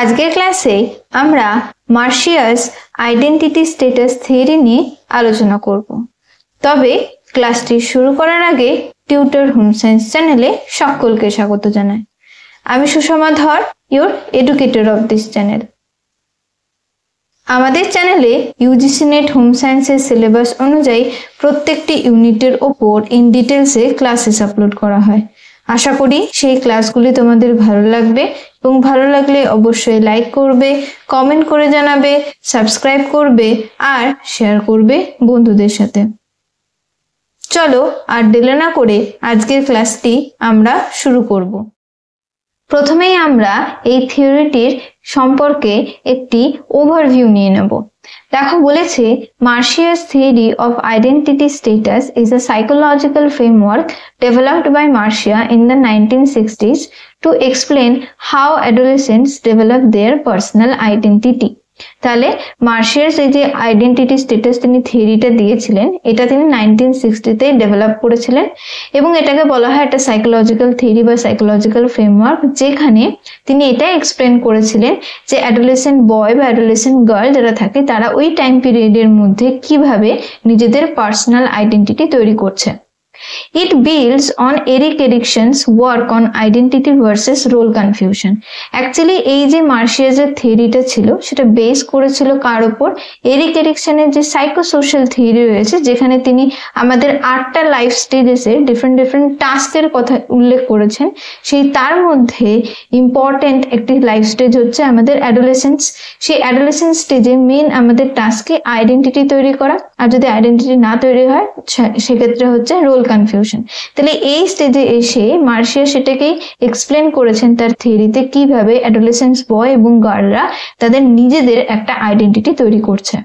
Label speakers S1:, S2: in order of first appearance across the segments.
S1: আজকের ক্লাসে আমরা মার্শিয়াস আইডেন্টিটি স্ট্যাটাস থিওরি নিয়ে আলোচনা করব। তবে ক্লাসটি শুরু করার আগে টিউটর হোম সায়েন্স চ্যানেলে সকলকে স্বাগত জানাই। আমি সুষমা ধর, your educator of this channel. আমাদের চ্যানেলে ইউজিসি নেট হোম সায়েন্সের সিলেবাস অনুযায়ী প্রত্যেকটি ইউনিটের ওপর ইন ডিটেলসে ক্লাসেস আপলোড করা হয়। আশা করি সেই ক্লাসগুলি তোমাদের ভালো লাগবে এবং ভালো লাগলে অবশ্যই লাইক করবে, কমেন্ট করে জানাবে, সাবস্ক্রাইব করবে আর শেয়ার করবে বন্ধুদের সাথে। চলো আর দেরি না করে আজকের ক্লাসটি আমরা শুরু করব। প্রথমেই আমরা এই থিওরিটির সম্পর্কে একটি ওভারভিউ নিয়ে নেব। দেখো বলেছে, Marcia's theory of identity status is a psychological framework developed by Marcia in the 1960s to explain how adolescents develop their personal identity. তাহলে মার্শিয়াস এই যে আইডেন্টিটি স্ট্যাটাস তিনি থিওরিটা দিয়েছিলেন, এটা তিনি 1960-তে ডেভেলপ করেছিলেন এবং এটাকে বলা হয় একটা সাইকোলজিক্যাল থিওরি বা সাইকোলজিক্যাল ফ্রেমওয়ার্ক, যেখানে তিনি এটা এক্সপ্লেন করেছিলেন যে অ্যাডোলেসেন্ট বয় বা অ্যাডোলেসেন্ট গার্ল যারা থাকে তারা ওই টাইম পিরিয়ডের মধ্যে কিভাবে নিজেদের পার্সোনাল আইডেন্টিটি তৈরি করছে। It builds on Erik Erikson's work on identity versus role confusion. Actually এই যে মার্শিয়াসের থিওরিটা ছিল সেটা বেস করেছিল কার উপর? এরিক এরিকসনের যে সাইকোসোশ্যাল থিওরি রয়েছে, যেখানে তিনি আমাদের 8টা লাইফ স্টেজেসে ডিফারেন্ট টাস্কের কথা উল্লেখ করেছেন। সেই তার মধ্যে ইম্পর্টেন্ট একটি লাইফ স্টেজ হচ্ছে আমাদের অ্যাডোলেসেন্স। সেই অ্যাডোলেসেন্স স্টেজে মেইন আমাদের টাস্কে আইডেন্টিটি তৈরি করা, আর যদি আইডেন্টিটি না তৈরি হয় সেক্ষেত্রে হচ্ছে রোল কনফিউশন। তাহলে এই স্টেজে এসে মার্শিয়া সেটাকেই এক্সপ্লেন করেছেন তার থিওরিতে কিভাবে অ্যাডোলেসেন্স বয় এবং গার্লরা তাদের নিজেদের একটা আইডেন্টিটি তৈরি করছে।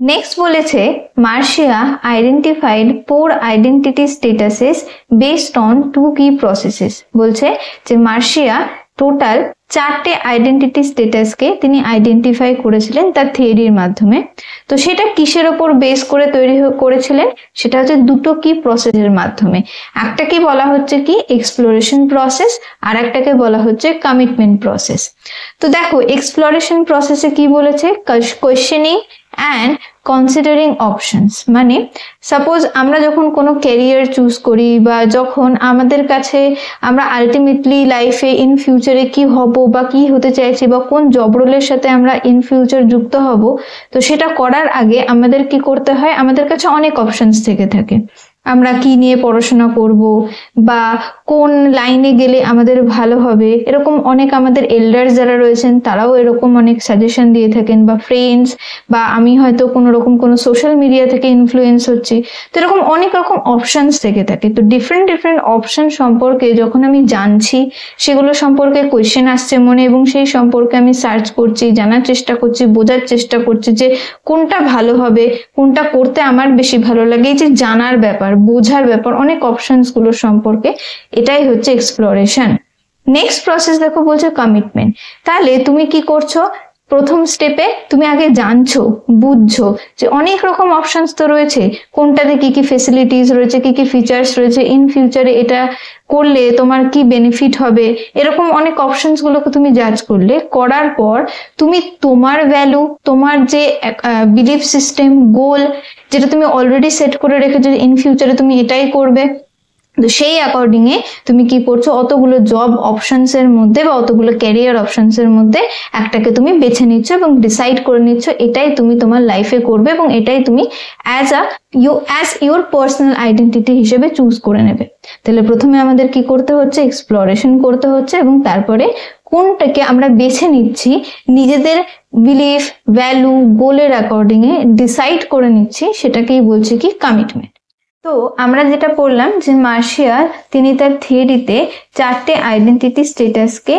S1: নেক্সট বলেছে, Marcia identified 4 identity statuses based on 2 key processes. বলছে যে মার্শিয়া টোটাল 4টে আইডেন্টিটি স্ট্যাটাসকে তিনি আইডেন্টিফাই করেছিলেন তার থিওরির মাধ্যমে। তো সেটা কিসের ওপর বেস করে তৈরি করেছিলেন? সেটা হচ্ছে 2টো কি প্রসেসের মাধ্যমে। একটাকে বলা হচ্ছে কি এক্সপ্লোরেশন প্রসেস, আর একটাকে বলা হচ্ছে কমিটমেন্ট প্রসেস। তো দেখো এক্সপ্লোরেশন প্রসেসে কি বলেছে? Questioning and considering options. মানে সাপোজ আমরা যখন কোনো ক্যারিয়ার চুজ করি বা যখন আমাদের কাছে আমরা আলটিমেটলি লাইফে ইন ফিউচারে কি হব বা কি হতে চাইছি বা কোন জব রোলের সাথে আমরা ইন ফিউচার যুক্ত হব, তো সেটা করার আগে আমাদের কি করতে হয়? আমাদের কাছে অনেক অপশনস থেকে থাকে। আমরা কি নিয়ে পড়াশোনা করব বা কোন লাইনে গেলে আমাদের ভালো হবে, এরকম অনেক আমাদের এল্ডার্স যারা রয়েছেন তারাও এরকম অনেক সাজেশন দিয়ে থাকেন, বা ফ্রেন্ডস, বা আমি হয়তো কোনো সোশ্যাল মিডিয়া থেকে ইনফ্লুয়েন্স হচ্ছি। তো এরকম অনেক রকম অপশনস থেকে থাকে। তো ডিফারেন্ট অপশন সম্পর্কে যখন আমি জানছি, সেগুলো সম্পর্কে কোয়েশ্চেন আসছে মনে এবং সেই সম্পর্কে আমি সার্চ করছি, জানার চেষ্টা করছি, বোঝার চেষ্টা করছি যে কোনটা ভালো হবে, কোনটা করতে আমার বেশি ভালো লাগে। এই যে জানার ব্যাপার, বোঝার ব্যাপার, অনেক অপশনস গুলো সম্পর্কে, এটাই হচ্ছে এক্সপ্লোরেশন। নেক্সট প্রসেস দেখো বলছে কমিটমেন্ট। তাহলে তুমি কি করছো? প্রথম স্টেপে তুমি আগে জানছো, বুঝছো যে অনেক রকম অপশনস তো রয়েছে, কোনটাতে কি কি ফেসিলিটিস রয়েছে, কি কি ফিচার্স রয়েছে, ইন ফিউচারে এটা করলে তোমার কি বেনিফিট হবে, এরকম অনেক অপশনস গুলোকে তুমি জাজ করলে। করার পর তুমি তোমার ভ্যালু, তোমার যে বিলিফ সিস্টেম, গোল, যেটা তুমি অলরেডি সেট করে রেখেছো ইন ফিউচারে তুমি এটাই করবে, তো সেই অ্যাকর্ডিং এ তুমি কি করছো? অতগুলো জব অপশনস এর মধ্যে বা অতগুলো ক্যারিয়ার অপশনস এর মধ্যে একটাকে তুমি বেছে নিচ্ছ এবং ডিসাইড করে নিচ্ছ এটাই তুমি তোমার লাইফে করবে এবং এটাই তুমি অ্যাজ ইউর পার্সোনাল আইডেন্টিটি হিসেবে চুজ করে নেবে। তাহলে প্রথমে আমাদের কি করতে হচ্ছে? এক্সপ্লোরেশন করতে হচ্ছে এবং তারপরে কোনটাকে আমরা বেছে নিচ্ছি, নিজেদের বিলিফ, ভ্যালু, গোলের অ্যাকর্ডিং এ ডিসাইড করে নিচ্ছি, সেটাকেই বলছে কি কমিটমেন্ট। তো আমরা যেটা পড়লাম যে মার্শিয়া তিনি তার থিওরিতে 4টে আইডেন্টিটি স্ট্যাটাসকে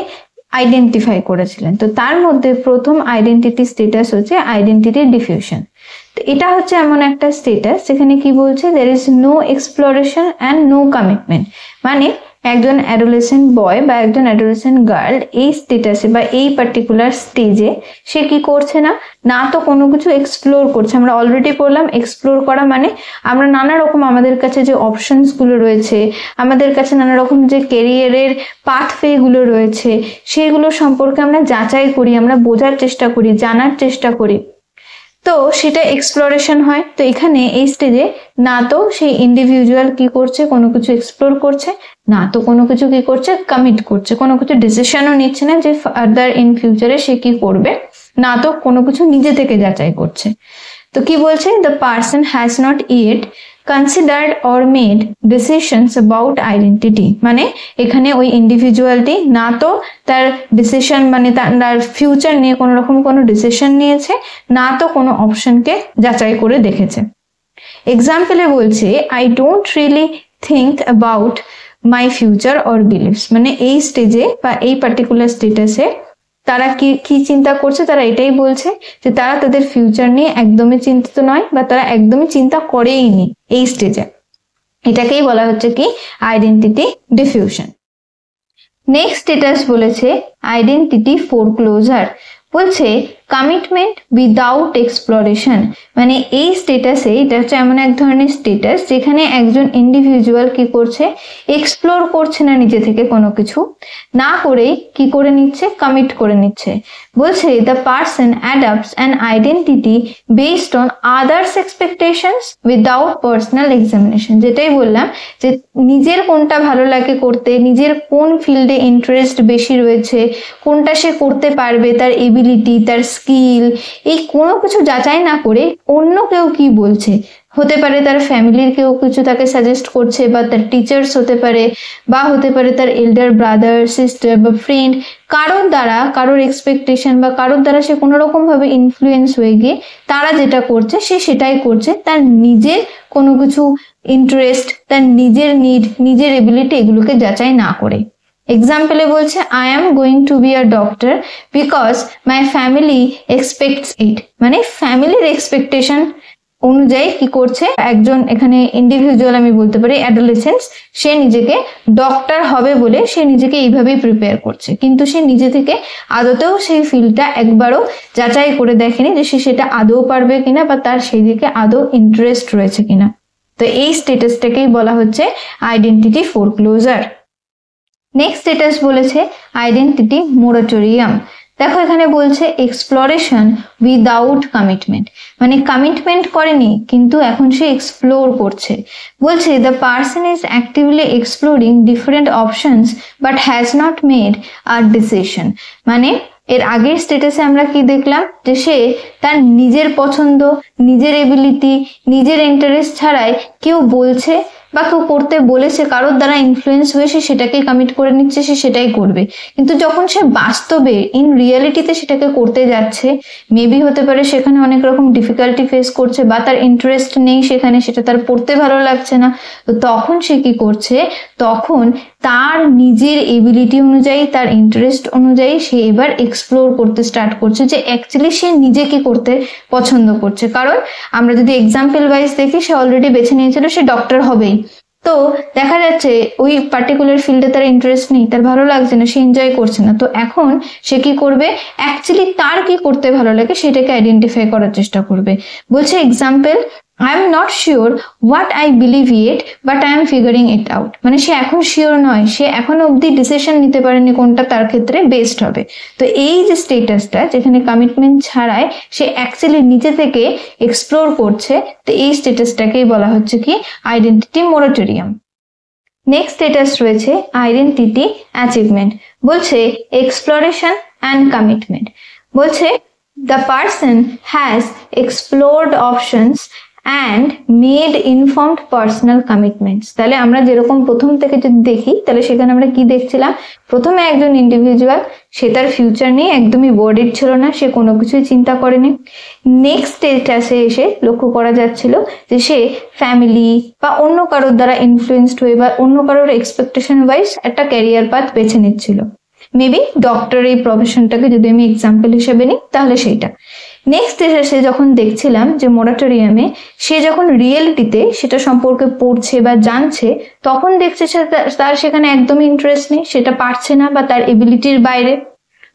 S1: আইডেন্টিফাই করেছিলেন। তো তার মধ্যে প্রথম আইডেন্টিটি স্ট্যাটাস হচ্ছে আইডেন্টিটি ডিফিউশন। তো এটা হচ্ছে এমন একটা স্ট্যাটাস যেখানে কি বলছে, there is no exploration and no commitment। মানে একজন অ্যাডোলেসেন্ট বয় বা একজন অ্যাডোলেসেন্ট গার্ল এই স্টেটাসে বা এই পার্টিকুলার স্টেজে সে কি করছে না, না তো কোনো কিছু এক্সপ্লোর করছে। আমরা অলরেডি পড়লাম এক্সপ্লোর করা মানে আমরা নানা রকম আমাদের কাছে যে অপশনসগুলো রয়েছে, আমাদের কাছে নানা রকম যে কেরিয়ারের পাথওয়েগুলো রয়েছে সেগুলো সম্পর্কে আমরা যাচাই করি, আমরা বোঝার চেষ্টা করি, জানার চেষ্টা করি, তো সেটা এক্সপ্লোরেশন হয়। তো এখানে এই স্টেজে না তো সেই ইন্ডিভিজুয়াল কি করছে, কোনো কিছু এক্সপ্লোর করছে, না তো কোনো কিছু কি করছে, কমিট করছে, কোনো কিছু ডিসিশনও নিচ্ছে না যে ফার্দার ইন ফিউচারে সে কি করবে, না তো কোনো কিছু নিজে থেকে যাচাই করছে। তো কি বলছে, the person has not yet considered or made decisions about identity, মানে এখানে ওই ইন্ডিভিজুয়ালটি না তো তার ডিসিশন মানে তার ফিউচার নিয়ে কোনো রকম কোনো ডিসিশন নিয়েছে, না তো কোনো অপশনকে যাচাই করে দেখেছে। এক্সাম্পলে বলছে I don't really think about my future or believes, মানে এই স্টেজে বা এই পার্টিকুলার স্টেটাসে তারা কি চিন্তা করছে, তারা এটাই বলছে যে তারা তাদের ফিউচার নিয়ে একদমই চিন্তিত নয় বা তারা একদমই চিন্তা করেই নি এই স্টেজে। এটাকেই বলা হচ্ছে কি আইডেন্টিটি ডিফিউশন। নেক্সট স্টেটাস বলেছে আইডেন্টিটি ফোরক্লোজার, বলছে কমিটমেন্ট উইদাউট এক্সপ্লোরেশন, মানে এই স্টেটাসে এটা হচ্ছে এমন এক ধরনের স্টেটাস যেখানে একজন ইন্ডিভিজুয়াল কি করছে, এক্সপ্লোর করছে না নিজে থেকে কোনো কিছু, না করেই কি করে নিচ্ছে, কমিট করে নিচ্ছে। বলছে the person অ্যাডাপ্টস an identity based on others expectations without personal examination, যেটাই বললাম যে নিজের কোনটা ভালো লাগে করতে, নিজের কোন ফিল্ডে ইন্টারেস্ট বেশি রয়েছে, কোনটা সে করতে পারবে, তার এবিলিটি, তার স্কিল, এই কোনো কিছু যাচাই না করে অন্য কেউ কি বলছে, হতে পারে তার ফ্যামিলির কেউ কিছু তাকে সাজেস্ট করছে বা তার টিচার্স হতে পারে বা হতে পারে তার এল্ডার ব্রাদার সিস্টার বা ফ্রেন্ড, কারোর দ্বারা কারোর এক্সপেকটেশন বা কারোর দ্বারা সে কোনো রকম ভাবে ইনফ্লুয়েন্স হয়ে গিয়ে তারা যেটা করছে সে সেটাই করছে, তার নিজের কোনো কিছু ইন্টারেস্ট, তার নিজের নিড, নিজের এবিলিটি এগুলোকে যাচাই না করে। এক্সাম্পলে বলছে I am going to be a doctor because my family expects it, মানে ফ্যামিলির এক্সপেকটেশন অনুযায়ী কি করছে একজন এখানে ইন্ডিভিজুয়াল, আমি বলতে পারি অ্যাডোলেসেন্স, সে নিজেকে ডক্টর হবে বলে সে নিজেকে এইভাবেই প্রিপেয়ার করছে, কিন্তু সে নিজে থেকে আদতেও সেই ফিল্ডটা একবারও যাচাই করে দেখেনি যে সে সেটা আদৌ পারবে কিনা বা তার সেই দিকে আদৌ ইন্টারেস্ট রয়েছে কিনা। তো এই স্টেটাসটাকেই বলা হচ্ছে আইডেন্টিটি ফোরক্লোজার। নেক্সট স্টেটাস বলেছে আইডেন্টিটি মোরাটোরিয়াম। দেখো এখানে বলছে এক্সপ্লোরেশন উইদাউট কমিটমেন্ট, মানে কমিটমেন্ট করেনি কিন্তু এখন সে এক্সপ্লোর করছে। বলছে the person is actively exploring different options but has not made a decision, মানে এর আগের স্টেটাসে আমরা কি দেখলাম যে সে তার নিজের পছন্দ, নিজের এবিলিটি, নিজের ইন্টারেস্ট ছাড়াই কেউ বলছে বা কেউ করতে বলেছে, কারোর দ্বারা ইনফ্লুয়েন্স হয়ে সে সেটাকেই কমিট করে নিচ্ছে, সে সেটাই করবে। কিন্তু যখন সে বাস্তবে ইন রিয়ালিটিতে সেটাকে করতে যাচ্ছে, মেবি হতে পারে সেখানে অনেক রকম ডিফিকাল্টি ফেস করছে বা তার ইন্টারেস্ট নেই সেখানে, সেটা তার পড়তে ভালো লাগছে না, তো তখন সে কি করছে, তখন তার নিজের এবিলিটি অনুযায়ী, তার ইন্টারেস্ট অনুযায়ী সে এবার এক্সপ্লোর করতে স্টার্ট করছে যে অ্যাকচুয়ালি সে নিজে কি করতে পছন্দ করছে। কারণ আমরা যদি এক্সাম্পল ওয়াইজ দেখি, সে অলরেডি বেছে নিয়েছিল সে ডক্টর হবেই, তো দেখা যাচ্ছে ওই পার্টিকুলার ফিল্ডে তার ইন্টারেস্ট নেই, তার ভালো লাগছে না, সে এনজয় করছে না, তো এখন সে কি করবে, অ্যাকচুয়ালি তার কি করতে ভালো লাগে সেটাকে আইডেন্টিফাই করার চেষ্টা করবে। বলছে example I am not sure what I believe yet but I am figuring it out, মানে সে এখন শিওর নয়, সে এখনো অবধি ডিসিশন নিতে পারেনি কোনটা তার ক্ষেত্রে বেস্ট হবে। তো এই যে স্টেটাসটা যেখানে কমিটমেন্ট ছাড়াই সে অ্যাকচুয়ালি নিজে থেকে এক্সপ্লোর করছে, তো এই স্টেটাসটাকেই বলা হচ্ছে কি আইডেন্টিটি মোরাটোরিয়াম। নেক্সট স্টেটাস রয়েছে আইডেন্টিটি অ্যাচিভমেন্ট। বলছে এক্সপ্লোরেশন অ্যান্ড কমিটমেন্ট। বলছে the person has explored options and made informed personal commitments। তাহলে আমরা যেরকম প্রথম থেকে যদি দেখি তাহলে সেখানে আমরা কি দেখছিলাম, প্রথমে একজন ইন্ডিভিজুয়াল সে তার ফিউচার নিয়ে একদমই ওয়ারিড ছিল না, সে কোনো কিছুই চিন্তা করেনি। নেক্সট স্টেটাসে এসে লক্ষ্য করা যাচ্ছিল যে সে ফ্যামিলি বা অন্য কারোর দ্বারা ইনফ্লুয়েন্সড হয়ে বা অন্য কারোর এক্সপেকটেশন ওয়াইজ একটা ক্যারিয়ার পাথ বেছে নিচ্ছিল, মেবি ডক্টর এই প্রফেশনটাকে যদি আমি এক্সাম্পল হিসেবে নিই তাহলে সেইটা। নেক্সট সে যখন দেখছিলাম যে মোরাটোরিয়ামে সে যখন রিয়েলিটিতে সেটা সম্পর্কে পড়ছে বা জানছে, তখন দেখছে তার সেখানে একদমই ইন্টারেস্ট নেই, সেটা পারছে না বা তার এবিলিটির বাইরে,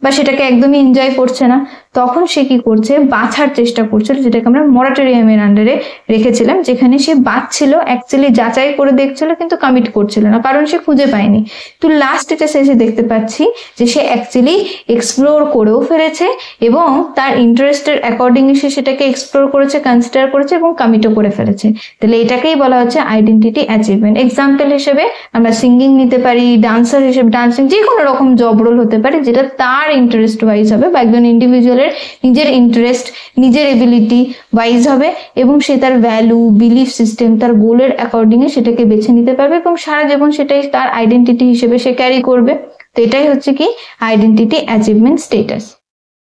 S1: বা সেটাকে একদমই এনজয় করছে না। তখন সে কি করছে, বাছার চেষ্টা করছিল, যেটাকে আমরা মোরাটোরিয়ামের আন্ডারে রেখেছিলাম, যেখানে সে বাছছিল, অ্যাকচুয়ালি যাচাই করে দেখছিল, কিন্তু কমিট করছিল না, কারণ সে খুঁজে পায়নি। তো লাস্ট এটা শেষে দেখতে পাচ্ছি যে সে অ্যাকচুয়ালি এক্সপ্লোর করেও ফেলেছে এবং তার ইন্টারেস্টের অ্যাকর্ডিংলি সে সেটাকে এক্সপ্লোর করেছে, কনসিডার করেছে এবং কমিটও করে ফেলেছে। তাহলে এটাকেই বলা হচ্ছে আইডেন্টিটি অ্যাচিভমেন্ট। এক্সাম্পল হিসেবে আমরা সিঙ্গিং নিতে পারি, ডান্সার হিসেবে ডান্সিং, যে কোনো রকম জব রোল হতে পারে যেটা তার ইন্টারেস্ট ওয়াইজ হবে, বা একজন ইন্ডিভিজুয়ালের নিজের ইন্টারেস্ট, নিজের এবিলিটি ওয়াইজ হবে, এবং সে তার ভ্যালু, বিলিফ সিস্টেম, তার গোলের অ্যাকর্ডিংলি সেটাকে বেছে নিতে পারবে এবং সারা জীবন সেটাই তার আইডেন্টিটি হিসেবে সে ক্যারি করবে। তো এটাই হচ্ছে কি আইডেন্টিটি অ্যাচিভমেন্ট স্টেটাস।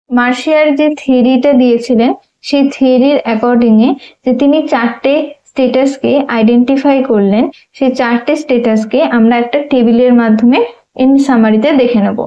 S1: মার্শিয়ার যে থিওরিটা দিয়েছিলেন, সেই থিওরির অ্যাকর্ডিংয়ে যে তিনি 4টে স্টেটাসকে আইডেন্টিফাই করলেন, সেই 4টে স্টেটাসকে আমরা একটা টেবিলের মাধ্যমে ইন সামারিতে দেখে নেব।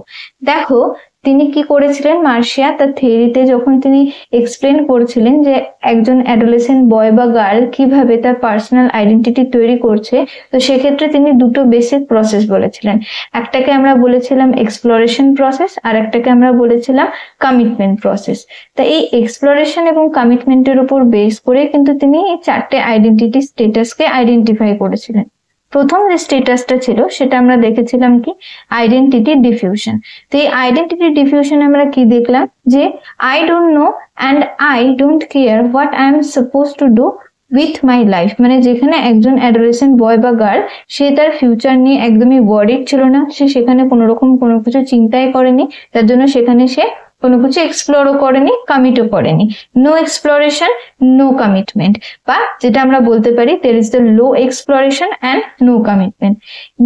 S1: দেখো তিনি কি করেছিলেন, মার্শিয়া তার থিওরিতে যখন তিনি এক্সপ্লেন করেছিলেন যে একজন অ্যাডোলেসেন্ট বয় বা গার্ল কিভাবে তার পার্সোনাল আইডেন্টিটি তৈরি করছে, তো সেক্ষেত্রে তিনি দুটো বেসিক প্রসেস বলেছিলেন। একটাকে আমরা বলেছিলাম এক্সপ্লোরেশন প্রসেস, আর একটাকে আমরা বলেছিলাম কমিটমেন্ট প্রসেস। তা এই এক্সপ্লোরেশন এবং কমিটমেন্টের উপর বেস করে কিন্তু তিনি এই 4টে আইডেন্টিটি স্টেটাসকে আইডেন্টিফাই করেছিলেন। প্রথম যে স্টেটাসটা ছিল সেটা আমরা দেখেছিলাম কি আইডেন্টিটি ডিফিউশন। তো এই আইডেন্টিটি ডিফিউশন আমরা কি দেখলাম, যে I don't know and I don't care what I am suppose to do with my life. মানে যেখানে একজন অ্যাডোলেসেন্ট বয় বা গার্ল সে তার ফিউচার নিয়ে একদমই ওয়ারিড ছিল না, সে সেখানে কোনো রকম কোনো কিছু চিন্তাই করেনি, তার জন্য সেখানে সে কোনো কিছু এক্সপ্লোরও করেনি, কমিটও করেনি। নো এক্সপ্লোরেশন, নো কমিটমেন্ট, বা যেটা আমরা বলতে পারি there is the low exploration and no commitment.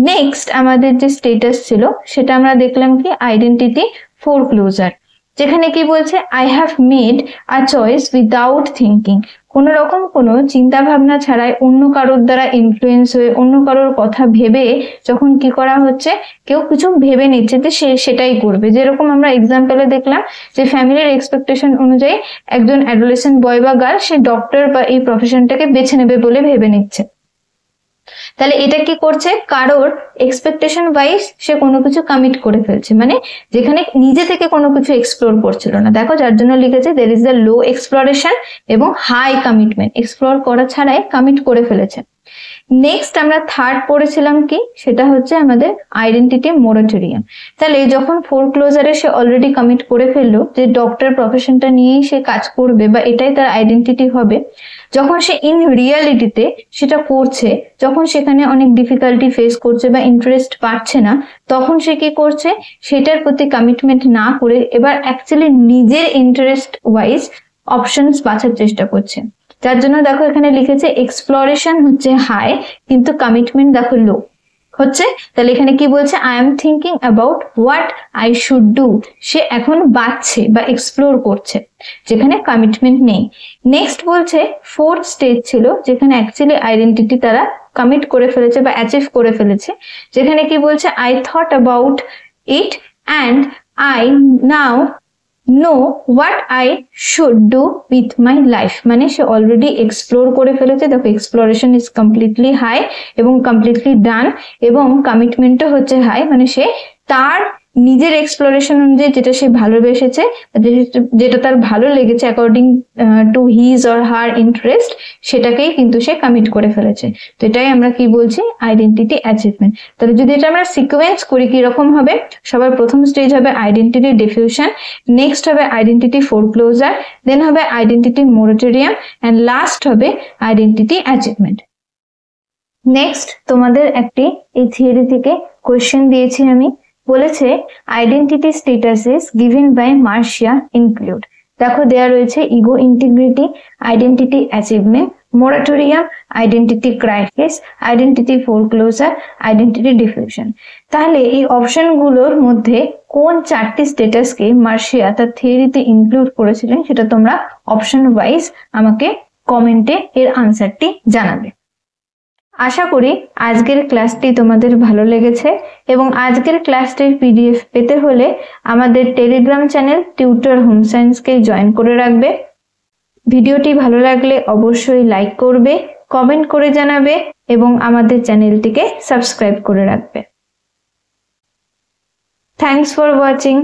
S1: Next আমাদের যে স্টেটাস ছিল সেটা আমরা দেখলাম কি আইডেন্টিটি ফোরক্লোজার, যেখানে কি বলছে I have made a choice without thinking. কোনো রকম কোনো চিন্তা ভাবনা ছাড়াই অন্য কারোর দ্বারা ইনফ্লুয়েন্স হয়ে, অন্য কারোর কথা ভেবে যখন কি করা হচ্ছে, কেউ কিছু ভেবে নিচ্ছে যে সে সেটাই করবে। যেরকম আমরা এক্সাম্পলে দেখলাম যে ফ্যামিলির এক্সপেকটেশন অনুযায়ী একজন অ্যাডোলেসেন্ট বয় বা গার্ল সে ডক্টর বা এই প্রফেশনটাকে বেছে নেবে বলে ভেবে নিচ্ছে। তাহলে এটা কি করছে, কারোর এক্সপেকটেশন ওয়াইজ সে কোনো কিছু কমিট করে ফেলছে, মানে যেখানে নিজে থেকে কোনো কিছু এক্সপ্লোর করছিল না। দেখো যার জন্য লিখেছে there is the low exploration এবং হাই কমিটমেন্ট, এক্সপ্লোর করা ছাড়াই কমিট করে ফেলেছে। নেক্সট আমরা থার্ড পড়েছিলাম কি, সেটা হচ্ছে আমাদের আইডেন্টিটি মোরাটোরিয়াম। তাহলে যখন ফোরক্লোজারে সে অলরেডি কমিট করে ফেললো যে ডক্টর প্রফেশনটা নিয়েই সে কাজ করবে বা এটাই তার আইডেন্টিটি হবে, যখন সে ইন রিয়ালিটিতে সেটা করছে, যখন সেখানে অনেক ডিফিকাল্টি ফেস করছে বা ইন্টারেস্ট পাচ্ছে না, তখন সে কি করছে, সেটার প্রতি কমিটমেন্ট না করে এবার অ্যাকচুয়ালি নিজের ইন্টারেস্ট ওয়াইজ অপশনস বাছার চেষ্টা করছে। যার জন্য দেখো এখানে লিখেছে এক্সপ্লোরেশন হচ্ছে হাই, কিন্তু কমিটমেন্ট দেখো লো হচ্ছে। তাহলে এখানে কি বলছে, I am thinking about what I should do. সে এখন বাছছে বা এক্সপ্লোর করছে, যেখানে কমিটমেন্ট নেই। নেক্সট বলছে ফোর্থ স্টেজ ছিল যেখানে অ্যাকচুয়ালি আইডেন্টিটি তারা কমিট করে ফেলেছে বা অ্যাচিভ করে ফেলেছে, যেখানে কি বলছে I thought about it and I now know what I should do with my life. মানে সে অলরেডি এক্সপ্লোর করে ফেলেছে। দেখো এক্সপ্লোরেশন ইজ কমপ্লিটলি হাই এবং কমপ্লিটলি ডান, এবং কমিটমেন্টও হচ্ছে হাই, মানে সে তার নিজের এক্সপ্লোরেশন অনুযায়ী যেটা সে ভালোবেসেছে, যেটা তার ভালো লেগেছে according to his or her interest, সেটাকেই কিন্তু সে কমিট করে ফেলেছে। তো এটাই আমরা কি বলছি আইডেন্টিটি অ্যাচিভমেন্ট। তাহলে যদি এটা আমরা সিকোয়েন্স করি কিরকম হবে, সবার প্রথম স্টেজ হবে আইডেন্টিটি ডিফিউশন, নেক্সট হবে আইডেন্টিটি ফোরক্লোজার, দেন হবে আইডেন্টিটি মোরাটোরিয়াম, এন্ড লাস্ট হবে আইডেন্টিটি অ্যাচিভমেন্ট। নেক্সট তোমাদের একটি এই থিওরি থেকে কোয়েশ্চেন দিয়েছি আমি, বলেছে identity statuses given by Marcia include. দেখো দেয়া রয়েছে ego integrity, identity achievement, moratorium, identity crisis, identity foreclosure, identity diffusion. তাহলে এই অপশনগুলোর মধ্যে কোন 4টি স্ট্যাটাসকে মার্শিয়া তার থিওরিতে ইনক্লুড করেছিলেন সেটা তোমরা অপশন ওয়াইজ আমাকে কমেন্টে এর আনসারটি জানাবে। আশা করি আজকের ক্লাসটি তোমাদের ভালো লেগেছে, এবং আজকের ক্লাসটির পিডিএফ পেতে হলে আমাদের টেলিগ্রাম চ্যানেল টিউটর হোম সায়েন্সকে জয়েন করে রাখবে। ভিডিওটি ভালো লাগলে অবশ্যই লাইক করবে, কমেন্ট করে জানাবে এবং আমাদের চ্যানেলটিকে সাবস্ক্রাইব করে রাখবে। Thanks for watching.